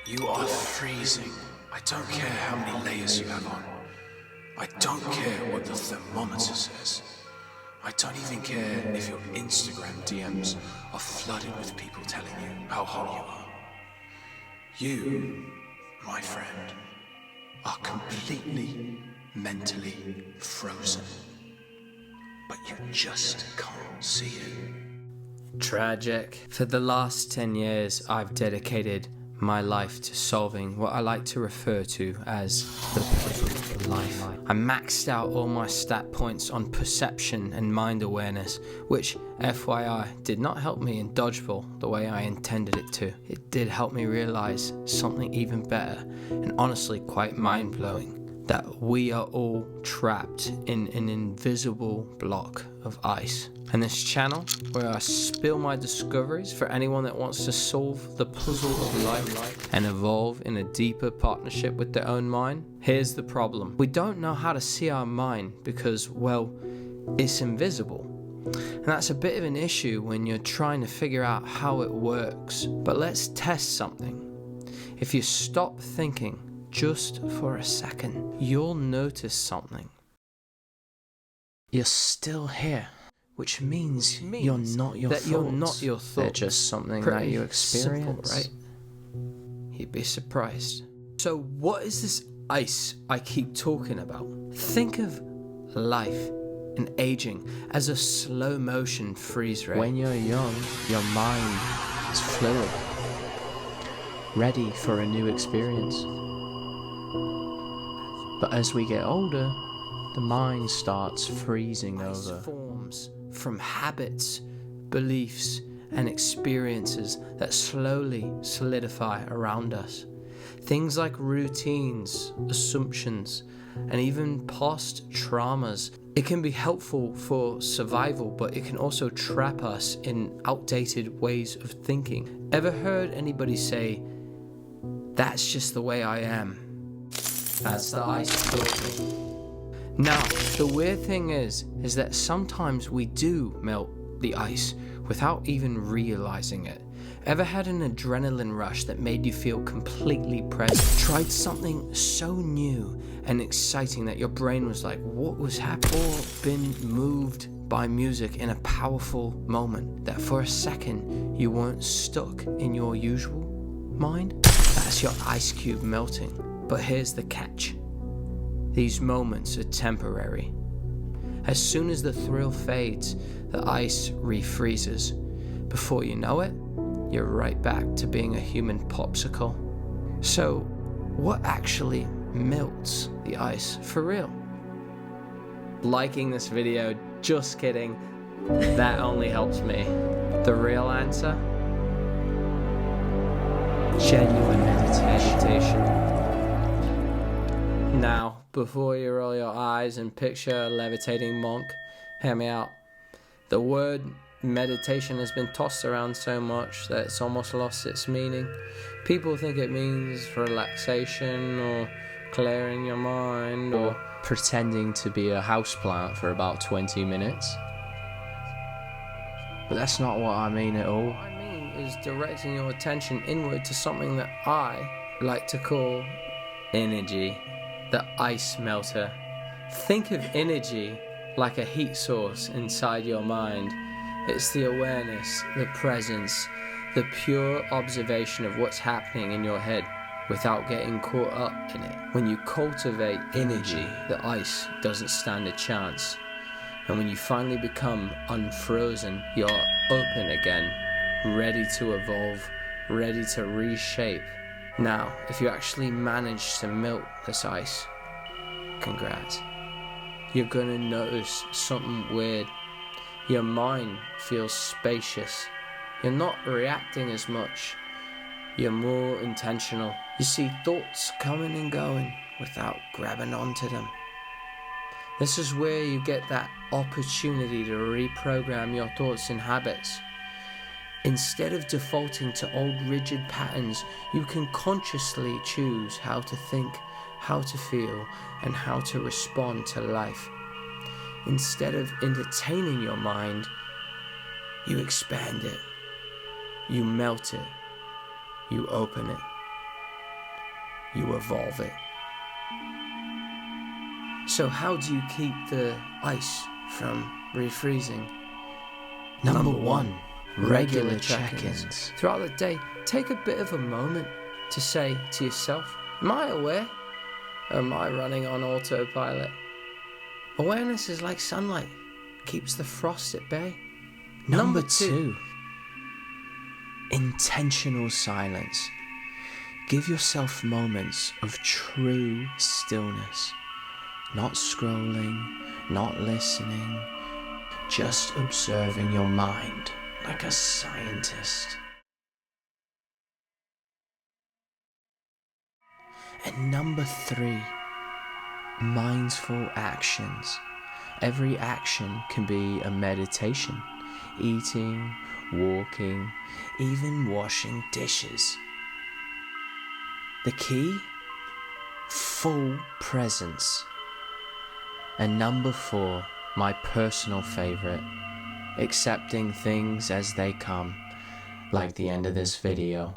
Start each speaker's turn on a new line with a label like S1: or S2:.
S1: You are freezing. I don't care how many layers you have on. I don't care what the thermometer says. I don't even care if your Instagram DMs are flooded with people telling you how hot you are. You, my friend, are completely mentally frozen. But you just can't see it.
S2: Tragic. For the last 10 years, I've dedicated my life to solving what I like to refer to as the puzzle of life. I maxed out all my stat points on perception and mind awareness, which, FYI, did not help me in dodgeball the way I intended it to. It did help me realize something even better and honestly quite mind-blowing. That we are all trapped in an invisible block of ice. And this channel, where I spill my discoveries for anyone that wants to solve the puzzle of life and evolve in a deeper partnership with their own mind. Here's the problem. We don't know how to see our mind because, well, it's invisible. And that's a bit of an issue when you're trying to figure out how it works. But let's test something. If you stop thinking just for a second, you'll notice something. You're still here, which means you're not your thoughts. You're not your thoughts. They're just something that you experience, simple, right? You'd be surprised. So what is this ice I keep talking about? Think of life and aging as a slow motion freeze rate. When you're young, your mind is fluid, ready for a new experience. But as we get older, the mind starts freezing over. Ice forms from habits, beliefs, and experiences that slowly solidify around us. Things like routines, assumptions, and even past traumas. It can be helpful for survival, but it can also trap us in outdated ways of thinking. Ever heard anybody say, "That's just the way I am"? That's the ice talking. Now, the weird thing is that sometimes we do melt the ice without even realizing it. Ever had an adrenaline rush that made you feel completely present? Tried something so new and exciting that your brain was like, what was happening? Or been moved by music in a powerful moment that for a second you weren't stuck in your usual mind? That's your ice cube melting. But here's the catch. These moments are temporary. As soon as the thrill fades, the ice refreezes. Before you know it, you're right back to being a human popsicle. So, what actually melts the ice for real? Liking this video, just kidding. That only helps me. The real answer? Genuine meditation. Now, before you roll your eyes and picture a levitating monk, hear me out. The word meditation has been tossed around so much that it's almost lost its meaning. People think it means relaxation or clearing your mind or pretending to be a houseplant for about 20 minutes. But that's not what I mean at all. What I mean is directing your attention inward to something that I like to call energy. The ice melter. Think of energy like a heat source inside your mind. It's the awareness, the presence, the pure observation of what's happening in your head without getting caught up in it. When you cultivate energy, the ice doesn't stand a chance. And when you finally become unfrozen, you're open again, ready to evolve, ready to reshape. Now, if you actually manage to melt this ice, congrats. You're gonna notice something weird. Your mind feels spacious. You're not reacting as much. You're more intentional. You see thoughts coming and going without grabbing onto them. This is where you get that opportunity to reprogram your thoughts and habits. Instead of defaulting to old rigid patterns, you can consciously choose how to think, how to feel, and how to respond to life. Instead of entertaining your mind, you expand it, you melt it, you open it. you evolve it. So how do you keep the ice from refreezing? Number one, regular check-ins. Throughout the day, take a bit of a moment to say to yourself, am I aware? Or am I running on autopilot? Awareness is like sunlight, keeps the frost at bay. Number two, intentional silence. Give yourself moments of true stillness. Not scrolling, not listening, just observing your mind like a scientist. And number three, mindful actions. Every action can be a meditation. Eating, walking, even washing dishes. The key? Full presence. And number four, my personal favorite, accepting things as they come, like the end of this video.